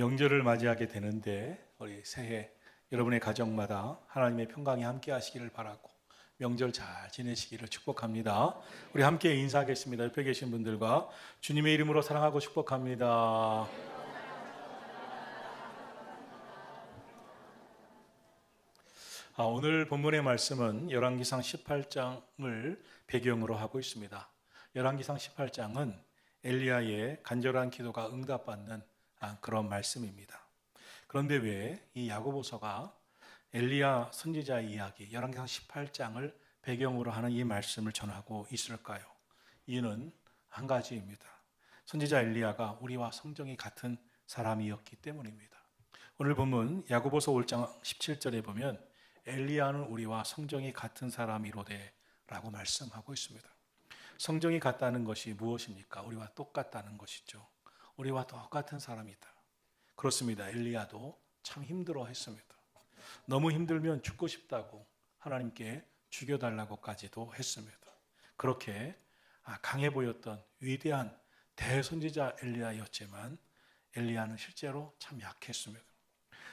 명절을 맞이하게 되는데 우리 새해 여러분의 가정마다 하나님의 평강이 함께 하시기를 바라고 명절 잘 지내시기를 축복합니다. 우리 함께 인사하겠습니다. 옆에 계신 분들과 주님의 이름으로 사랑하고 축복합니다. 오늘 본문의 말씀은 열왕기상 18장을 배경으로 하고 있습니다. 열왕기상 18장은 엘리야의 간절한 기도가 응답받는 그런 말씀입니다. 그런데 왜 이 야고보서가 엘리야 선지자의 이야기 열왕기상 18장을 배경으로 하는 이 말씀을 전하고 있을까요? 이유는 한 가지입니다. 선지자 엘리야가 우리와 성정이 같은 사람이었기 때문입니다. 오늘 본문 야고보서 5장 17절에 보면 엘리야는 우리와 성정이 같은 사람이로되 라고 말씀하고 있습니다. 성정이 같다는 것이 무엇입니까? 우리와 똑같다는 것이죠. 우리와 똑같은 사람이다. 그렇습니다. 엘리야도 참 힘들어 했습니다. 너무 힘들면 죽고 싶다고 하나님께 죽여달라고까지도 했습니다. 그렇게 강해 보였던 위대한 대선지자 엘리야였지만 엘리야는 실제로 참 약했습니다.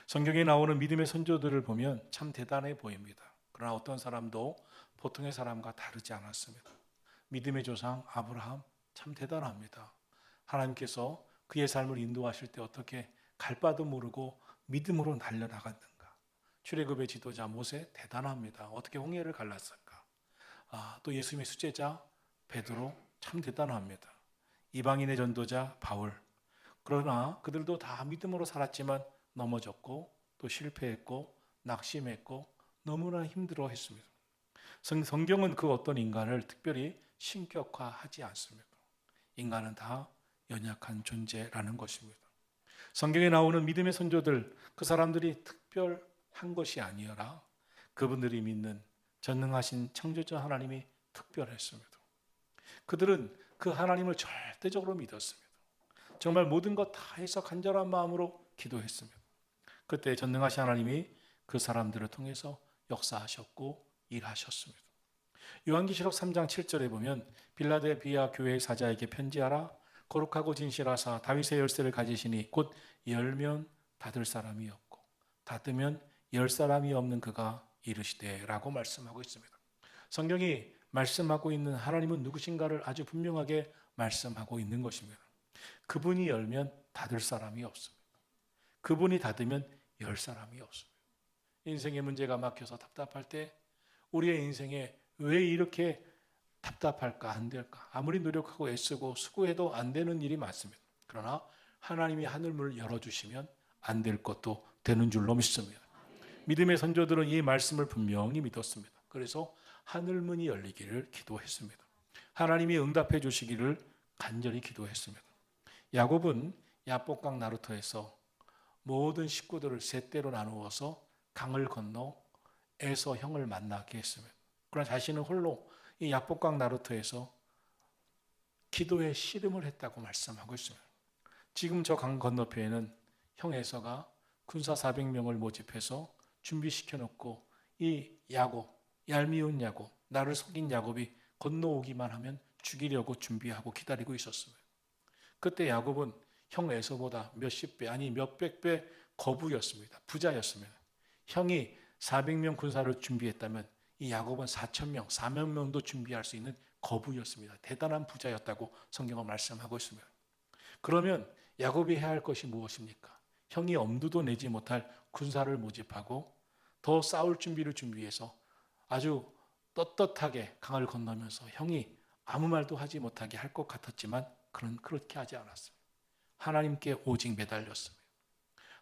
성경에 나오는 믿음의 선조들을 보면 참 대단해 보입니다. 그러나 어떤 사람도 보통의 사람과 다르지 않았습니다. 믿음의 조상 아브라함 참 대단합니다. 하나님께서 그의 삶을 인도하실 때 어떻게 갈 바도 모르고 믿음으로 달려나갔는가. 출애굽의 지도자 모세 대단합니다. 어떻게 홍해를 갈랐을까. 또 예수님의 수제자 베드로 참 대단합니다. 이방인의 전도자 바울. 그러나 그들도 다 믿음으로 살았지만 넘어졌고 또 실패했고 낙심했고 너무나 힘들어했습니다. 성경은 그 어떤 인간을 특별히 신격화하지 않습니다. 인간은 다 연약한 존재라는 것입니다. 성경에 나오는 믿음의 선조들, 그 사람들이 특별한 것이 아니라 그분들이 믿는 전능하신 창조자 하나님이 특별했습니다. 그들은 그 하나님을 절대적으로 믿었습니다. 정말 모든 것 다 해서 간절한 마음으로 기도했습니다. 그때 전능하신 하나님이 그 사람들을 통해서 역사하셨고 일하셨습니다. 요한계시록 3장 7절에 보면 빌라델비아 교회의 사자에게 편지하라. 거룩하고 진실하사 다윗의 열쇠를 가지시니 곧 열면 닫을 사람이 없고 닫으면 열 사람이 없는 그가 이르시되 라고 말씀하고 있습니다. 성경이 말씀하고 있는 하나님은 누구신가를 아주 분명하게 말씀하고 있는 것입니다. 그분이 열면 닫을 사람이 없습니다. 그분이 닫으면 열 사람이 없습니다. 인생의 문제가 막혀서 답답할 때 우리의 인생에 왜 이렇게 답답할까 안 될까 아무리 노력하고 애쓰고 수고해도 안 되는 일이 많습니다. 그러나 하나님이 하늘문을 열어주시면 안 될 것도 되는 줄로 믿습니다. 믿음의 선조들은 이 말씀을 분명히 믿었습니다. 그래서 하늘문이 열리기를 기도했습니다. 하나님이 응답해 주시기를 간절히 기도했습니다. 야곱은 야복강 나루터에서 모든 식구들을 세 대로 나누어서 강을 건너 에서 형을 만나게 했습니다. 그러나 자신은 홀로 이 야복강 나루터에서 기도의 씨름을 했다고 말씀하고 있습니다. 지금 저 강 건너편에는 형 에서가 군사 400명을 모집해서 준비시켜 놓고 이 야곱, 얄미운 야곱, 나를 속인 야곱이 건너오기만 하면 죽이려고 준비하고 기다리고 있었습니다. 그때 야곱은 형 에서보다 몇십 배 아니 몇백 배 거부였습니다. 부자였습니다. 형이 400명 군사를 준비했다면 이 야곱은 4,000명, 4만 명도 준비할 수 있는 거부였습니다. 대단한 부자였다고 성경은 말씀하고 있습니다. 그러면 야곱이 해야 할 것이 무엇입니까? 형이 엄두도 내지 못할 군사를 모집하고 더 싸울 준비를 준비해서 아주 떳떳하게 강을 건너면서 형이 아무 말도 하지 못하게 할 것 같았지만 그는 그렇게 하지 않았습니다. 하나님께 오직 매달렸습니다.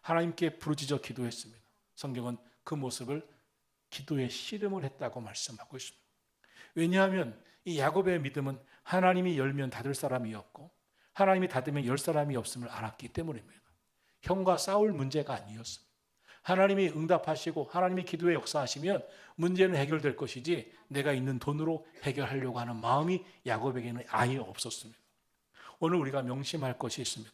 하나님께 부르짖어 기도했습니다. 성경은 그 모습을 기도의 씨름을 했다고 말씀하고 있습니다. 왜냐하면 이 야곱의 믿음은 하나님이 열면 닫을 사람이 없고 하나님이 닫으면 열 사람이 없음을 알았기 때문입니다. 형과 싸울 문제가 아니었습니다. 하나님이 응답하시고 하나님이 기도에 역사하시면 문제는 해결될 것이지 내가 있는 돈으로 해결하려고 하는 마음이 야곱에게는 아예 없었습니다. 오늘 우리가 명심할 것이 있습니다.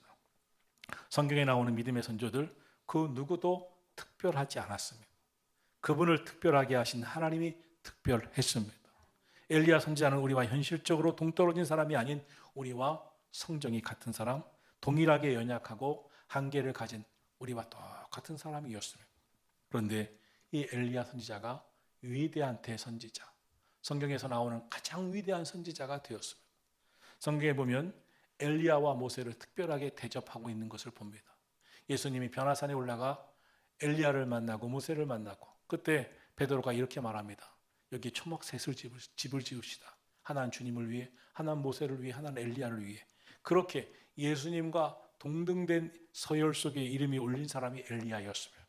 성경에 나오는 믿음의 선조들 그 누구도 특별하지 않았습니다. 그분을 특별하게 하신 하나님이 특별했습니다. 엘리야 선지자는 우리와 현실적으로 동떨어진 사람이 아닌 우리와 성정이 같은 사람, 동일하게 연약하고 한계를 가진 우리와 똑같은 사람이었습니다. 그런데 이 엘리야 선지자가 위대한 대선지자, 성경에서 나오는 가장 위대한 선지자가 되었습니다. 성경에 보면 엘리야와 모세를 특별하게 대접하고 있는 것을 봅니다. 예수님이 변화산에 올라가 엘리야를 만나고 모세를 만나고, 그때 베드로가 이렇게 말합니다. 여기 초목셋을 집을 지읍시다. 하나는 주님을 위해, 하나는 모세를 위해, 하나는 엘리야를 위해. 그렇게 예수님과 동등된 서열 속에 이름이 올린 사람이 엘리야였습니다.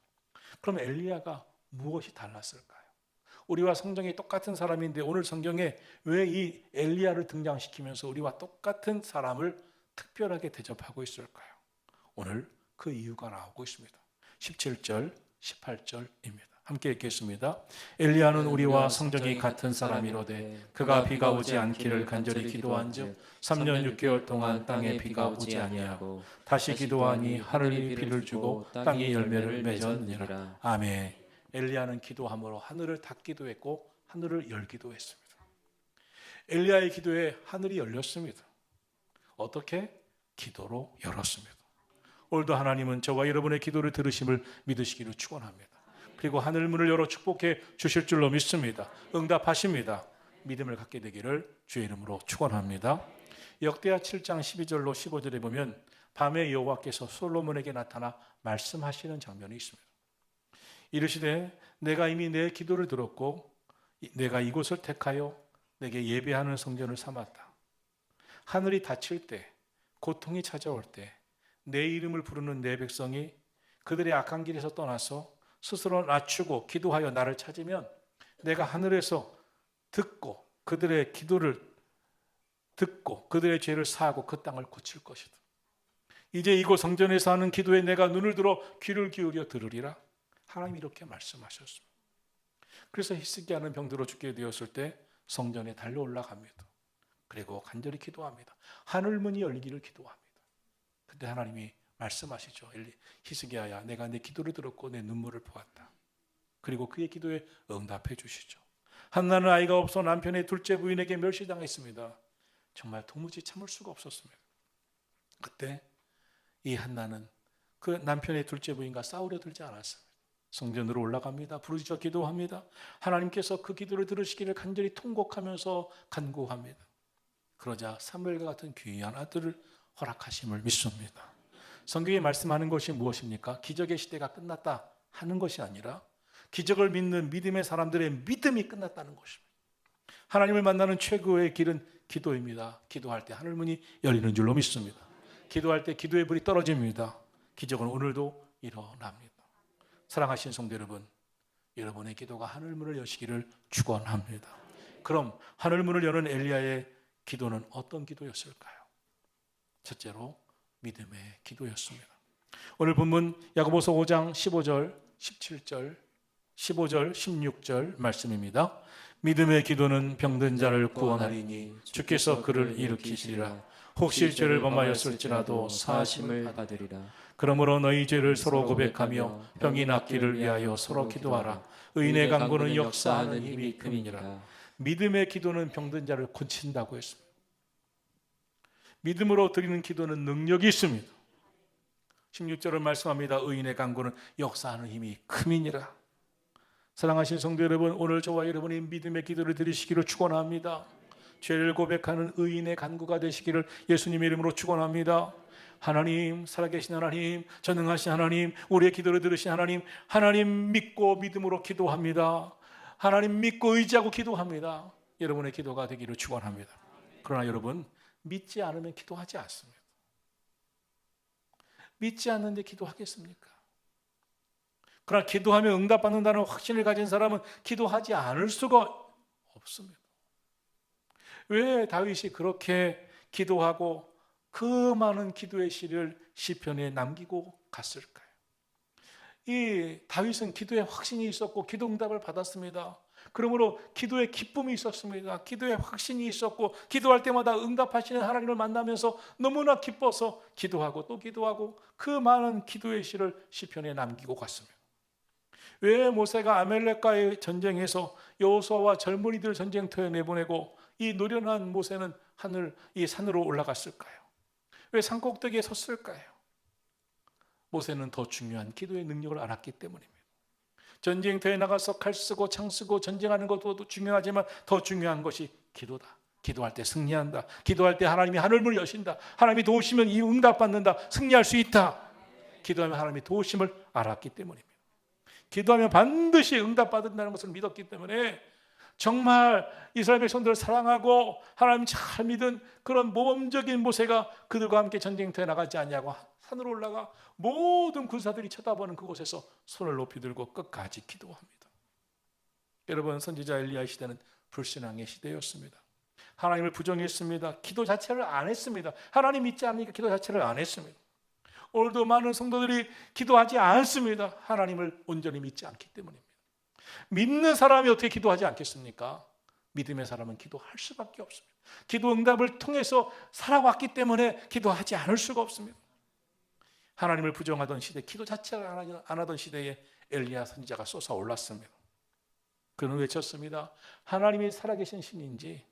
그럼 엘리야가 무엇이 달랐을까요? 우리와 성경이 똑같은 사람인데 오늘 성경에 왜 이 엘리야를 등장시키면서 우리와 똑같은 사람을 특별하게 대접하고 있을까요? 오늘 그 이유가 나오고 있습니다. 17절, 18절입니다. 함께 읽겠습니다. 엘리야는 우리와 성정이 같은 사람이로되 그가 비가 오지 않기를 간절히 기도한즉 3년 6개월 동안 땅에 비가 오지 아니하고 다시 기도하니 하늘이 비를 주고 땅이 열매를 맺었느니라. 아멘. 엘리야는 기도함으로 하늘을 닫기도 했고 하늘을 열기도 했습니다. 엘리야의 기도에 하늘이 열렸습니다. 어떻게? 기도로 열었습니다. 오늘도 하나님은 저와 여러분의 기도를 들으심을 믿으시기를 축원합니다. 그리고 하늘 문을 열어 축복해 주실 줄로 믿습니다. 응답하십니다. 믿음을 갖게 되기를 주의 이름으로 축원합니다. 역대하 7장 12절로 15절에 보면 밤에 여호와께서 솔로몬에게 나타나 말씀하시는 장면이 있습니다. 이르시되 내가 이미 내 기도를 들었고 내가 이곳을 택하여 내게 예배하는 성전을 삼았다. 하늘이 닫힐 때, 고통이 찾아올 때 내 이름을 부르는 내 백성이 그들의 악한 길에서 떠나서 스스로 낮추고 기도하여 나를 찾으면 내가 하늘에서 듣고 그들의 기도를 듣고 그들의 죄를 사하고 그 땅을 고칠 것이다. 이제 이곳 성전에서 하는 기도에 내가 눈을 들어 귀를 기울여 들으리라. 하나님이 이렇게 말씀하셨습니다. 그래서 히스기야는 병들어 죽게 되었을 때 성전에 달려 올라갑니다. 그리고 간절히 기도합니다. 하늘 문이 열리기를 기도합니다. 그때 하나님이 말씀하시죠. 히스기야야, 내가 내 기도를 들었고 내 눈물을 보았다. 그리고 그의 기도에 응답해 주시죠. 한나는 아이가 없어 남편의 둘째 부인에게 멸시당했습니다. 정말 도무지 참을 수가 없었습니다. 그때 이 한나는 그 남편의 둘째 부인과 싸우려 들지 않았습니다. 성전으로 올라갑니다. 부르짖어 기도합니다. 하나님께서 그 기도를 들으시기를 간절히 통곡하면서 간구합니다. 그러자 사무엘과 같은 귀한 아들을 허락하심을 믿습니다. 성경이 말씀하는 것이 무엇입니까? 기적의 시대가 끝났다 하는 것이 아니라 기적을 믿는 믿음의 사람들의 믿음이 끝났다는 것입니다. 하나님을 만나는 최고의 길은 기도입니다. 기도할 때 하늘문이 열리는 줄로 믿습니다. 기도할 때 기도의 불이 떨어집니다. 기적은 오늘도 일어납니다. 사랑하신 성도 여러분, 여러분의 기도가 하늘문을 여시기를 축원합니다. 그럼 하늘문을 여는 엘리야의 기도는 어떤 기도였을까요? 첫째로 믿음의 기도였습니다. 오늘 본문 야고보서 5장 15절, 17절, 15절, 16절 말씀입니다. 믿음의 기도는 병든 자를 구원하리니 주께서 그를 일으키시리라. 혹시 죄를 범하였을지라도 사하심을 받으리라. 그러므로 너희 죄를 서로 고백하며 병이 낫기를 위하여 서로 기도하라. 의인의 간구는 역사하는 힘이 큼이니라. 믿음의 기도는 병든 자를 고친다고 했습니다. 믿음으로 드리는 기도는 능력이 있습니다. 16절을 말씀합니다. 의인의 간구는 역사하는 힘이 큼이니라. 사랑하신 성도 여러분, 오늘 저와 여러분이 믿음의 기도를 드리시기를 축원합니다. 죄를 고백하는 의인의 간구가 되시기를 예수님의 이름으로 축원합니다. 하나님, 살아계신 하나님, 전능하신 하나님, 우리의 기도를 들으신 하나님, 하나님 믿고 믿음으로 기도합니다. 하나님 믿고 의지하고 기도합니다. 여러분의 기도가 되기를 축원합니다. 그러나 여러분, 믿지 않으면 기도하지 않습니다. 믿지 않는데 기도하겠습니까? 그러나 기도하면 응답받는다는 확신을 가진 사람은 기도하지 않을 수가 없습니다. 왜 다윗이 그렇게 기도하고 그 많은 기도의 시를 시편에 남기고 갔을까요? 이 다윗은 기도에 확신이 있었고 기도 응답을 받았습니다. 그러므로 기도에 기쁨이 있었습니다. 기도에 확신이 있었고 기도할 때마다 응답하시는 하나님을 만나면서 너무나 기뻐서 기도하고 또 기도하고 그 많은 기도의 시를 시편에 남기고 갔습니다. 왜 모세가 아멜렉과의 전쟁에서 여호수아와 젊은이들 전쟁터에 내보내고 이 노련한 모세는 이 산으로 올라갔을까요? 왜 산꼭대기에 섰을까요? 모세는 더 중요한 기도의 능력을 알았기 때문입니다. 전쟁터에 나가서 칼 쓰고 창 쓰고 전쟁하는 것도 중요하지만 더 중요한 것이 기도다. 기도할 때 승리한다. 기도할 때 하나님이 하늘문을 여신다. 하나님이 도우시면 이 응답받는다. 승리할 수 있다. 기도하면 하나님이 도우심을 알았기 때문입니다. 기도하면 반드시 응답받는다는 것을 믿었기 때문에 정말 이스라엘 백성들을 사랑하고 하나님 잘 믿은 그런 모범적인 모세가 그들과 함께 전쟁터에 나가지 않냐고 산으로 올라가 모든 군사들이 쳐다보는 그곳에서 손을 높이 들고 끝까지 기도합니다. 여러분, 선지자 엘리야 시대는 불신앙의 시대였습니다. 하나님을 부정했습니다. 기도 자체를 안 했습니다. 하나님 믿지 않으니까 기도 자체를 안 했습니다. 오늘도 많은 성도들이 기도하지 않습니다. 하나님을 온전히 믿지 않기 때문입니다. 믿는 사람이 어떻게 기도하지 않겠습니까? 믿음의 사람은 기도할 수밖에 없습니다. 기도 응답을 통해서 살아왔기 때문에 기도하지 않을 수가 없습니다. 하나님을 부정하던 시대, 기도 자체를 안 하던 시대에 엘리야 선지자가 솟아올랐습니다. 그는 외쳤습니다. 하나님이 살아계신 신인지,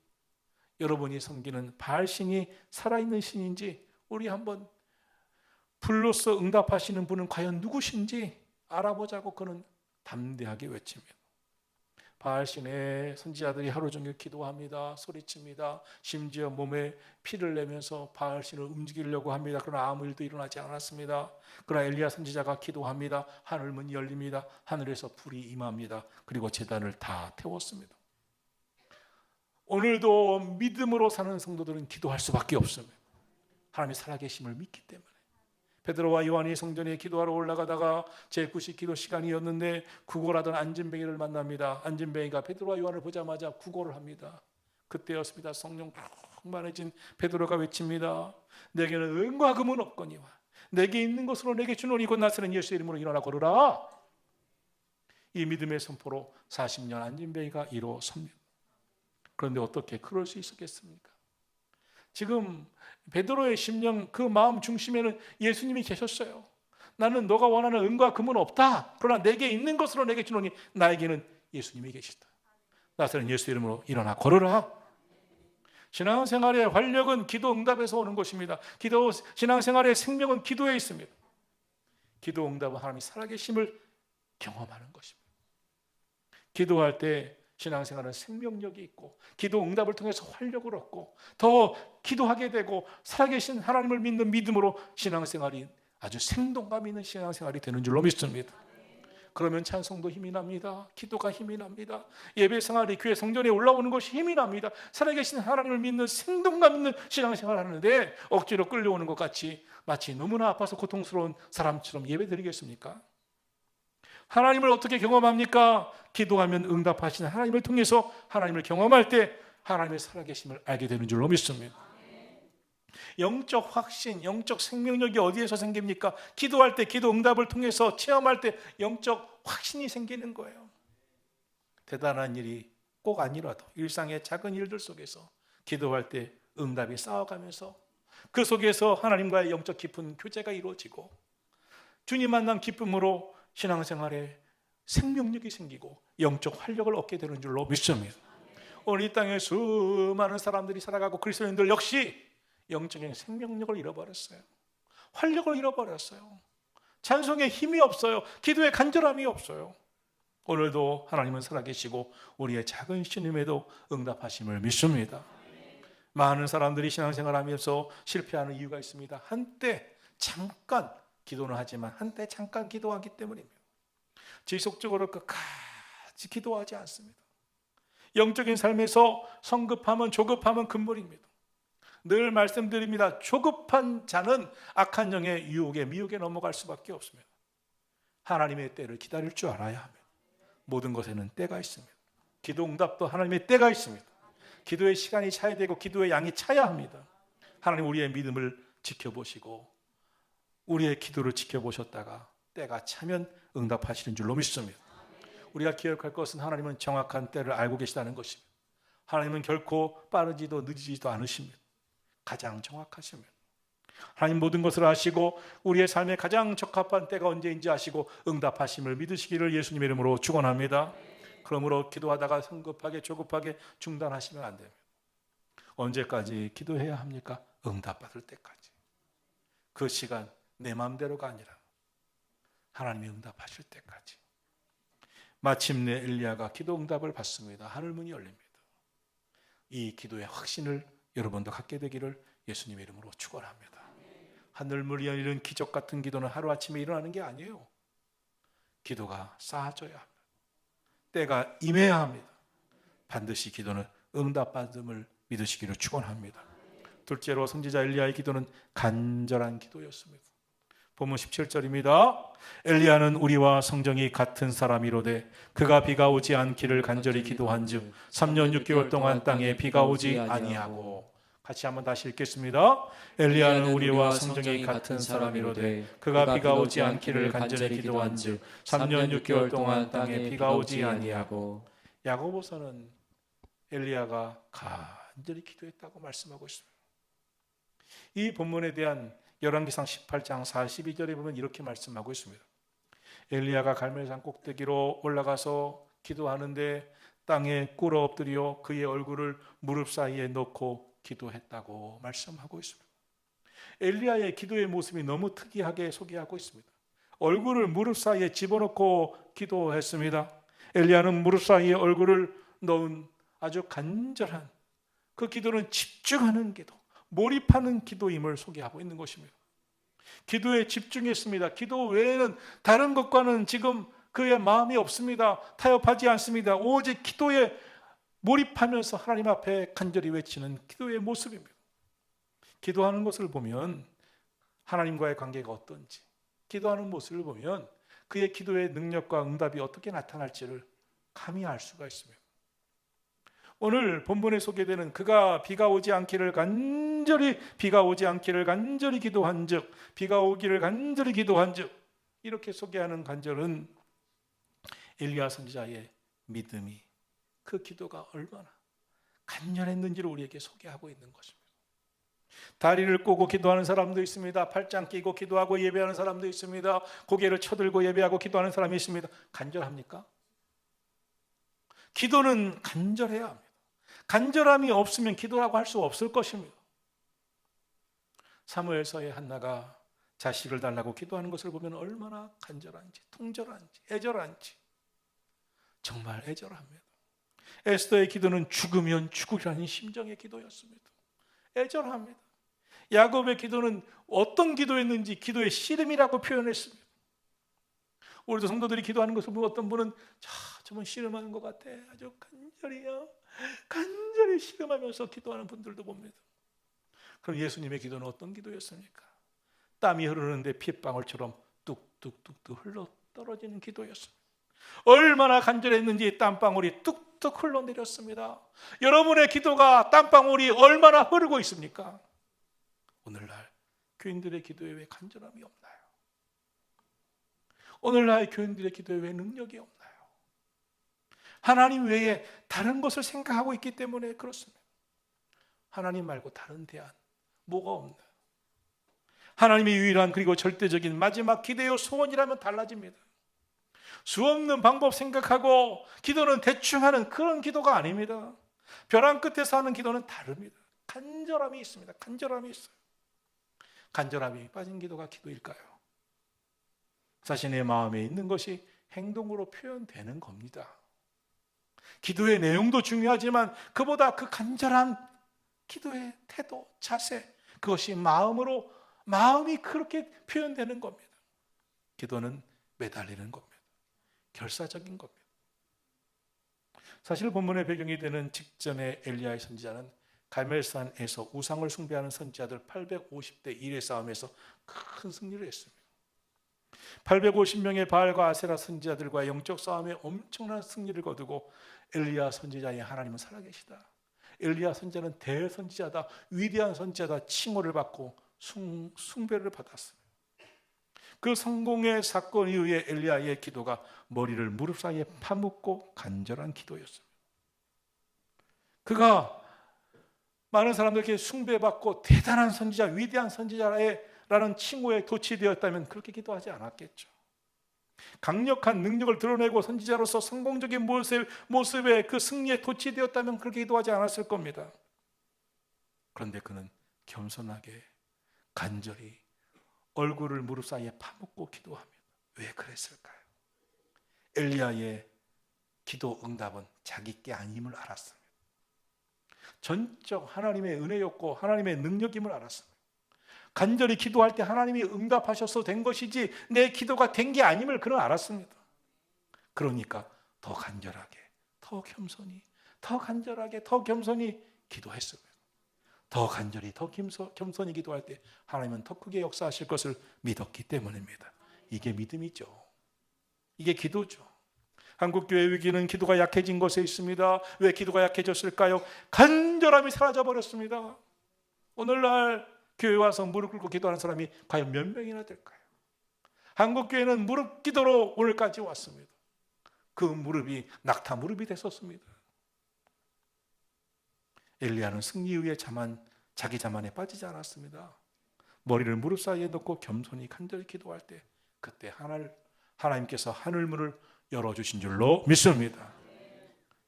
여러분이 섬기는 바알신이 살아있는 신인지 우리 한번 불로써 응답하시는 분은 과연 누구신지 알아보자고 그는 담대하게 외칩니다. 바알신의 선지자들이 하루 종일 기도합니다. 소리칩니다. 심지어 몸에 피를 내면서 바알신을 움직이려고 합니다. 그러나 아무 일도 일어나지 않았습니다. 그러나 엘리야 선지자가 기도합니다. 하늘문이 열립니다. 하늘에서 불이 임합니다. 그리고 제단을 다 태웠습니다. 오늘도 믿음으로 사는 성도들은 기도할 수밖에 없습니다. 하나님이 살아계심을 믿기 때문에. 베드로와 요한이 성전에 기도하러 올라가다가 제9시 기도 시간이었는데 구걸하던 안진뱅이를 만납니다. 안진뱅이가 베드로와 요한을 보자마자 구걸을 합니다. 그때였습니다. 성령 충만해진 베드로가 외칩니다. 내게는 은과 금은 없거니와 내게 있는 것으로 내게 주노니 곧 나사렛 예수의 이름으로 일어나 걸으라. 이 믿음의 선포로 40년 안진뱅이가 일어섭니다. 그런데 어떻게 그럴 수 있었겠습니까? 지금 베드로의 심령, 그 마음 중심에는 예수님이 계셨어요. 나는 너가 원하는 은과 금은 없다. 그러나 내게 있는 것으로 내게 주노니 나에게는 예수님이 계시다. 나사렛 예수 이름으로 일어나 걸으라. 신앙생활의 활력은 기도 응답에서 오는 것입니다. 신앙생활의 생명은 기도에 있습니다. 기도 응답은 하나님이 살아계심을 경험하는 것입니다. 기도할 때 신앙생활은 생명력이 있고 기도 응답을 통해서 활력을 얻고 더 기도하게 되고 살아계신 하나님을 믿는 믿음으로 신앙생활이 아주 생동감 있는 신앙생활이 되는 줄로 믿습니다. 그러면 찬송도 힘이 납니다. 기도가 힘이 납니다. 예배생활이 교회 성전에 올라오는 것이 힘이 납니다. 살아계신 하나님을 믿는 생동감 있는 신앙생활을 하는데 억지로 끌려오는 것 같이 마치 너무나 아파서 고통스러운 사람처럼 예배드리겠습니까? 하나님을 어떻게 경험합니까? 기도하면 응답하시는 하나님을 통해서 하나님을 경험할 때 하나님의 살아계심을 알게 되는 줄로 믿습니다. 영적 확신, 영적 생명력이 어디에서 생깁니까? 기도할 때, 기도 응답을 통해서 체험할 때 영적 확신이 생기는 거예요. 대단한 일이 꼭 아니라도 일상의 작은 일들 속에서 기도할 때 응답이 쌓아가면서 그 속에서 하나님과의 영적 깊은 교제가 이루어지고 주님 만난 기쁨으로 신앙생활에 생명력이 생기고 영적 활력을 얻게 되는 줄로 믿습니다. 오늘 이 땅에 수많은 사람들이 살아가고 그리스도인들 역시 영적인 생명력을 잃어버렸어요. 활력을 잃어버렸어요. 찬송에 힘이 없어요. 기도에 간절함이 없어요. 오늘도 하나님은 살아계시고 우리의 작은 신음에도 응답하심을 믿습니다. 많은 사람들이 신앙생활하면서 실패하는 이유가 있습니다. 한때 잠깐 기도는 하지만 한때 잠깐 기도하기 때문입니다. 지속적으로 끝까지 기도하지 않습니다. 영적인 삶에서 성급함은 조급함은 금물입니다. 늘 말씀드립니다. 조급한 자는 악한 영의 유혹에 미혹에 넘어갈 수밖에 없습니다. 하나님의 때를 기다릴 줄 알아야 합니다. 모든 것에는 때가 있습니다. 기도 응답도 하나님의 때가 있습니다. 기도의 시간이 차야 되고 기도의 양이 차야 합니다. 하나님 우리의 믿음을 지켜보시고 우리의 기도를 지켜보셨다가 때가 차면 응답하시는 줄로 믿습니다. 우리가 기억할 것은 하나님은 정확한 때를 알고 계시다는 것입니다. 하나님은 결코 빠르지도 늦지도 않으십니다. 가장 정확하십니다. 하나님 모든 것을 아시고 우리의 삶에 가장 적합한 때가 언제인지 아시고 응답하심을 믿으시기를 예수님의 이름으로 축원합니다. 그러므로 기도하다가 성급하게 조급하게 중단하시면 안 됩니다. 언제까지 기도해야 합니까? 응답받을 때까지. 그 시간 내 마음대로가 아니라 하나님이 응답하실 때까지. 마침내 엘리야가 기도 응답을 받습니다. 하늘 문이 열립니다. 이 기도의 확신을 여러분도 갖게 되기를 예수님의 이름으로 축원합니다. 하늘 문이 열리는 기적 같은 기도는 하루아침에 일어나는 게 아니에요. 기도가 쌓아져야 합니다. 때가 임해야 합니다. 반드시 기도는 응답받음을 믿으시기를 축원합니다. 둘째로 선지자 엘리야의 기도는 간절한 기도였습니다. 본문 17절입니다. 엘리야는 우리와 성정이 같은 사람이로되 그가 비가 오지 않기를 간절히 기도한즉 3년 6개월 동안 땅에 비가 오지 아니하고. 같이 한번 다시 읽겠습니다. 엘리야는 우리와 성정이 같은 사람이로되 그가 비가 오지 않기를 간절히 기도한즉 3년 6개월 동안 땅에 비가 오지 아니하고. 야고보서는 엘리야가 간절히 기도했다고 말씀하고 있습니다. 이 본문에 대한 열왕기상 18장 42절에 보면 이렇게 말씀하고 있습니다. 엘리야가 갈멜산 꼭대기로 올라가서 기도하는데 땅에 꿇어 엎드려 그의 얼굴을 무릎 사이에 넣고 기도했다고 말씀하고 있습니다. 엘리야의 기도의 모습이 너무 특이하게 소개하고 있습니다. 얼굴을 무릎 사이에 집어넣고 기도했습니다. 엘리야는 무릎 사이에 얼굴을 넣은 아주 간절한 그 기도는 집중하는 기도, 몰입하는 기도임을 소개하고 있는 것입니다. 기도에 집중했습니다. 기도 외에는 다른 것과는 지금 그의 마음이 없습니다. 타협하지 않습니다. 오직 기도에 몰입하면서 하나님 앞에 간절히 외치는 기도의 모습입니다. 기도하는 것을 보면 하나님과의 관계가 어떤지, 기도하는 모습을 보면 그의 기도의 능력과 응답이 어떻게 나타날지를 감히 알 수가 있습니다. 오늘 본문에 소개되는 그가 비가 오지 않기를 간절히 기도한즉 비가 오기를 간절히 기도한즉 이렇게 소개하는 간절은 엘리야 선지자의 믿음이 그 기도가 얼마나 간절했는지를 우리에게 소개하고 있는 것입니다. 다리를 꼬고 기도하는 사람도 있습니다. 팔짱 끼고 기도하고 예배하는 사람도 있습니다. 고개를 쳐들고 예배하고 기도하는 사람이 있습니다. 간절합니까? 기도는 간절해야 합니다. 간절함이 없으면 기도라고 할 수 없을 것입니다. 사무엘서의 한나가 자식을 달라고 기도하는 것을 보면 얼마나 간절한지, 통절한지, 애절한지 정말 애절합니다. 에스더의 기도는 죽으면 죽으라는 심정의 기도였습니다. 애절합니다. 야곱의 기도는 어떤 기도였는지 기도의 씨름이라고 표현했습니다. 우리도 성도들이 기도하는 것을 보면 어떤 분은 저분 씨름하는 것 같아. 아주 간절히 씨름하면서 기도하는 분들도 봅니다. 그럼 예수님의 기도는 어떤 기도였습니까? 땀이 흐르는데 핏방울처럼 뚝뚝뚝뚝 흘러 떨어지는 기도였습니다. 얼마나 간절했는지 땀방울이 뚝뚝 흘러내렸습니다. 여러분의 기도가 땀방울이 얼마나 흐르고 있습니까? 오늘날 교인들의 기도에 왜 간절함이 없나요? 오늘날 교인들의 기도에 왜 능력이 없나요? 하나님 외에 다른 것을 생각하고 있기 때문에 그렇습니다. 하나님 말고 다른 대안 뭐가 없나요? 하나님의 유일한 그리고 절대적인 마지막 기대요 소원이라면 달라집니다. 수없는 방법 생각하고 기도는 대충 하는 그런 기도가 아닙니다. 벼랑 끝에서 하는 기도는 다릅니다. 간절함이 있습니다. 간절함이 있어요. 간절함이 빠진 기도가 기도일까요? 자신의 마음에 있는 것이 행동으로 표현되는 겁니다. 기도의 내용도 중요하지만 그보다 그 간절한 기도의 태도, 자세, 그것이 마음이 그렇게 표현되는 겁니다. 기도는 매달리는 겁니다. 결사적인 겁니다. 사실 본문의 배경이 되는 직전에 엘리야의 선지자는 갈멜산에서 우상을 숭배하는 선지자들 850대 1의 싸움에서 큰 승리를 했습니다. 850명의 바알과 아세라 선지자들과 영적 싸움에 엄청난 승리를 거두고 엘리야 선지자의 하나님은 살아계시다, 엘리야 선지자는 대선지자다, 위대한 선지자다 칭호를 받고 숭배를 받았습니다. 그 성공의 사건 이후에 엘리야의 기도가 머리를 무릎 사이에 파묻고 간절한 기도였습니다. 그가 많은 사람들에게 숭배받고 대단한 선지자, 위대한 선지자라는 칭호에 도취되었다면 그렇게 기도하지 않았겠죠. 강력한 능력을 드러내고 선지자로서 성공적인 모습에 그 승리에 도취되었다면 그렇게 기도하지 않았을 겁니다. 그런데 그는 겸손하게 간절히 얼굴을 무릎 사이에 파묻고 기도합니다. 왜 그랬을까요? 엘리야의 기도 응답은 자기 게 아님을 알았습니다. 전적 하나님의 은혜였고 하나님의 능력임을 알았습니다. 간절히 기도할 때 하나님이 응답하셔서 된 것이지 내 기도가 된 게 아님을 그는 알았습니다. 그러니까 더 간절하게, 더 겸손히, 더 간절하게, 더 겸손히 기도했습니다. 더 간절히, 더 겸손히 기도할 때 하나님은 더 크게 역사하실 것을 믿었기 때문입니다. 이게 믿음이죠. 이게 기도죠. 한국교회 위기는 기도가 약해진 것에 있습니다. 왜 기도가 약해졌을까요? 간절함이 사라져버렸습니다. 오늘날 교회 와서 무릎 꿇고 기도하는 사람이 과연 몇 명이나 될까요? 한국교회는 무릎 기도로 오늘까지 왔습니다. 그 무릎이 낙타 무릎이 됐었습니다. 엘리야는 승리의 자기 자만에 빠지지 않았습니다. 머리를 무릎 사이에 넣고 겸손히 간절히 기도할 때 그때 하나님께서 하늘문을 열어주신 줄로 믿습니다.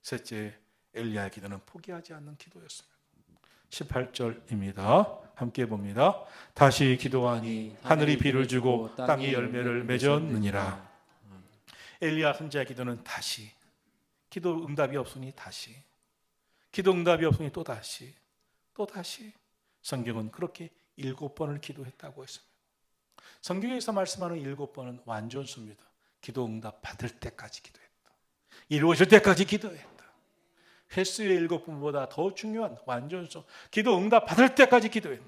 셋째, 엘리야의 기도는 포기하지 않는 기도였습니다. 18절입니다. 함께 봅니다. 다시 기도하니 하늘이 비를 주고 땅이 열매를 맺었느니라. 엘리야 선지자의 기도는 다시, 기도 응답이 없으니 다시, 기도 응답이 없으니 또 다시, 또 다시. 성경은 그렇게 7번을 기도했다고 했습니다. 성경에서 말씀하는 7번은 완전수입니다. 기도 응답 받을 때까지 기도했다. 이루어질 때까지 기도했다. 횟수의 7번보다 더 중요한 완전수, 기도 응답 받을 때까지 기도했다.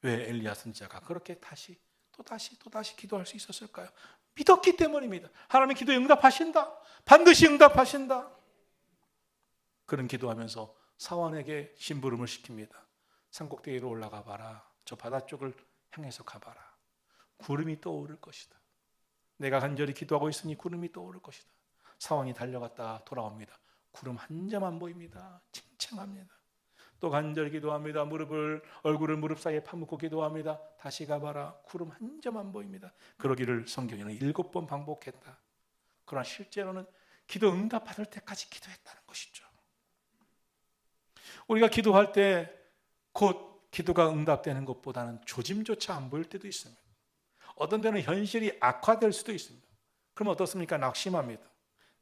왜 엘리야 선지자가 그렇게 다시 또 다시 기도할 수 있었을까요? 믿었기 때문입니다. 하나님의 기도에 응답하신다. 반드시 응답하신다. 그는 기도하면서 사원에게 심부름을 시킵니다. 산꼭대기 위로 올라가 봐라. 저 바다 쪽을 향해서 가봐라. 구름이 떠오를 것이다. 내가 간절히 기도하고 있으니 구름이 떠오를 것이다. 사원이 달려갔다 돌아옵니다. 구름 한 점 안 보입니다. 칭칭합니다. 또 간절히 기도합니다. 얼굴을 무릎 사이에 파묻고 기도합니다. 다시 가봐라. 구름 한 점 안 보입니다. 그러기를 성경에는 7번 반복했다. 그러나 실제로는 기도 응답 받을 때까지 기도했다는 것이죠. 우리가 기도할 때 곧 기도가 응답되는 것보다는 조짐조차 안 보일 때도 있습니다. 어떤 때는 현실이 악화될 수도 있습니다. 그럼 어떻습니까? 낙심합니다.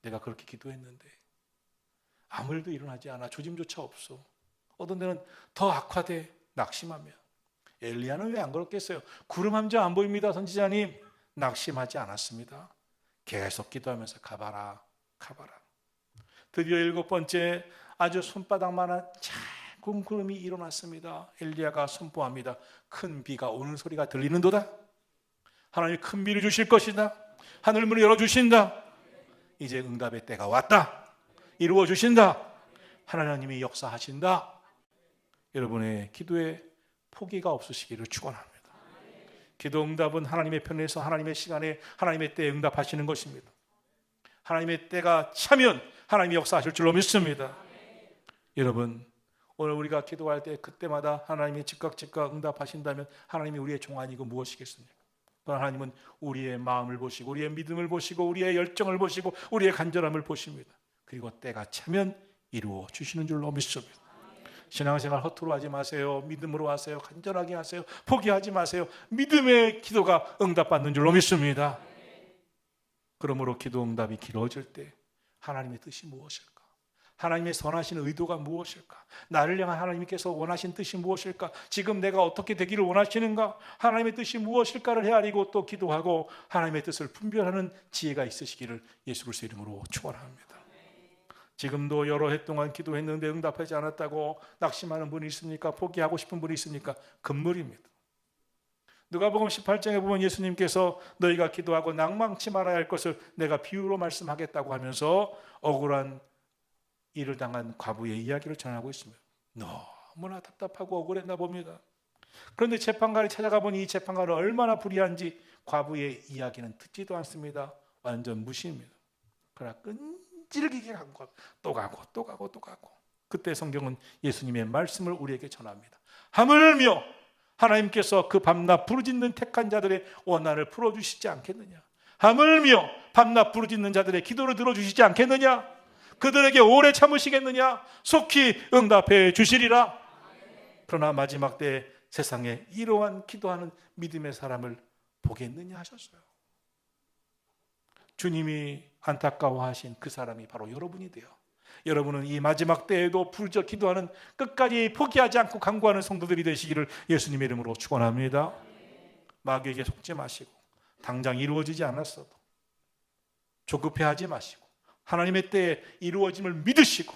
내가 그렇게 기도했는데 아무 일도 일어나지 않아. 조짐조차 없어. 어떤 때는 더 악화돼. 낙심하며. 엘리야는 왜 안 그렇겠어요? 구름 한 점 안 보입니다. 선지자님. 낙심하지 않았습니다. 계속 기도하면서 가봐라. 드디어 7번째 아주 손바닥만한 작은 구름이 일어났습니다. 엘리야가 선포합니다. 큰 비가 오는 소리가 들리는도다. 하나님이 큰 비를 주실 것이다. 하늘문을 열어주신다. 이제 응답의 때가 왔다. 이루어 주신다. 하나님이 역사하신다. 여러분의 기도에 포기가 없으시기를 축원합니다. 기도 응답은 하나님의 편에서 하나님의 시간에 하나님의 때에 응답하시는 것입니다. 하나님의 때가 차면 하나님이 역사하실 줄로 믿습니다. 여러분, 오늘 우리가 기도할 때 그때마다 하나님이 즉각 응답하신다면 하나님이 우리의 종 아니고 무엇이겠습니까? 하나님은 우리의 마음을 보시고 우리의 믿음을 보시고 우리의 열정을 보시고 우리의 간절함을 보십니다. 그리고 때가 차면 이루어 주시는 줄로 믿습니다. 신앙생활 허투루 하지 마세요. 믿음으로 하세요. 간절하게 하세요. 포기하지 마세요. 믿음의 기도가 응답받는 줄로 믿습니다. 그러므로 기도 응답이 길어질 때 하나님의 뜻이 무엇일까? 하나님의 선하신 의도가 무엇일까? 나를 향한 하나님께서 원하신 뜻이 무엇일까? 지금 내가 어떻게 되기를 원하시는가? 하나님의 뜻이 무엇일까를 헤아리고 또 기도하고 하나님의 뜻을 분별하는 지혜가 있으시기를 예수 그리스도의 이름으로 축원합니다. 지금도 여러 해 동안 기도했는데 응답하지 않았다고 낙심하는 분이 있습니까? 포기하고 싶은 분이 있습니까? 금물입니다. 누가복음 18장에 보면 예수님께서 너희가 기도하고 낭망치 말아야 할 것을 내가 비유로 말씀하겠다고 하면서 억울한 일을 당한 과부의 이야기를 전하고 있습니다. 너무나 답답하고 억울했나 봅니다. 그런데 재판관이 찾아가 보니 이 재판관은 얼마나 불의한지 과부의 이야기는 듣지도 않습니다. 완전 무시입니다. 그러나 끈질기게 가고 또 가고 그때 성경은 예수님의 말씀을 우리에게 전합니다. 하물며 하나님께서 그 밤낮 부르짖는 택한 자들의 원한을 풀어주시지 않겠느냐? 하물며 밤낮 부르짖는 자들의 기도를 들어주시지 않겠느냐? 그들에게 오래 참으시겠느냐? 속히 응답해 주시리라. 그러나 마지막 때 세상에 이러한 기도하는 믿음의 사람을 보겠느냐 하셨어요. 주님이 안타까워하신 그 사람이 바로 여러분이 돼요. 여러분은 이 마지막 때에도 부르짖어 기도하는, 끝까지 포기하지 않고 간구하는 성도들이 되시기를 예수님의 이름으로 축원합니다. 마귀에게 속지 마시고, 당장 이루어지지 않았어도 조급해하지 마시고, 하나님의 때에 이루어짐을 믿으시고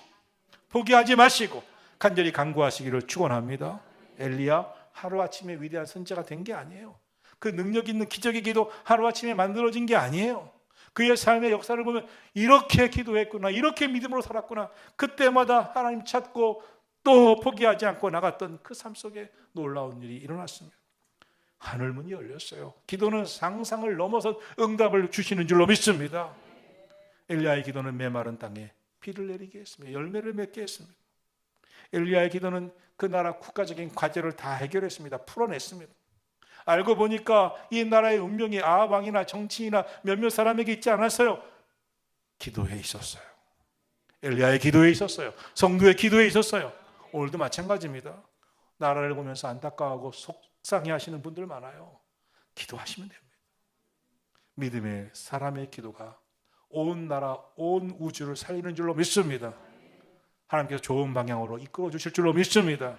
포기하지 마시고 간절히 간구하시기를 축원합니다. 엘리야 하루아침에 위대한 선지자가 된 게 아니에요. 그 능력 있는 기적의 기도 하루아침에 만들어진 게 아니에요. 그의 삶의 역사를 보면 이렇게 기도했구나, 이렇게 믿음으로 살았구나, 그때마다 하나님 찾고 또 포기하지 않고 나갔던 그 삶 속에 놀라운 일이 일어났습니다. 하늘문이 열렸어요. 기도는 상상을 넘어서 응답을 주시는 줄로 믿습니다. 엘리야의 기도는 메마른 땅에 비를 내리게 했습니다. 열매를 맺게 했습니다. 엘리야의 기도는 그 나라 국가적인 과제를 다 해결했습니다. 풀어냈습니다. 알고 보니까 이 나라의 운명이 아합 왕이나 정치인이나 몇몇 사람에게 있지 않았어요. 기도에 있었어요. 엘리야의 기도에 있었어요. 성도의 기도에 있었어요. 오늘도 마찬가지입니다. 나라를 보면서 안타까워하고 속상해하시는 분들 많아요. 기도하시면 됩니다. 믿음의 사람의 기도가 온 나라, 온 우주를 살리는 줄로 믿습니다. 하나님께서 좋은 방향으로 이끌어 주실 줄로 믿습니다.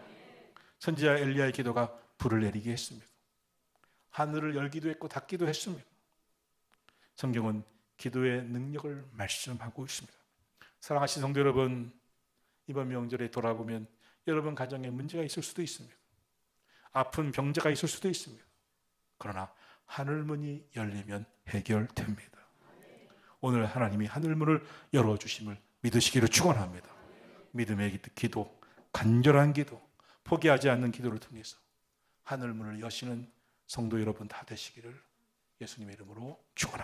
선지자 엘리야의 기도가 불을 내리게 했습니다. 하늘을 열기도 했고 닫기도 했습니다. 성경은 기도의 능력을 말씀하고 있습니다. 사랑하신 성도 여러분, 이번 명절에 돌아보면 여러분 가정에 문제가 있을 수도 있습니다. 아픈 병자가 있을 수도 있습니다. 그러나 하늘문이 열리면 해결됩니다. 오늘 하나님이 하늘문을 열어주심을 믿으시기를 축원합니다. 믿음의 기도, 간절한 기도, 포기하지 않는 기도를 통해서 하늘문을 여시는 성도 여러분 다 되시기를 예수님의 이름으로 축원합니다.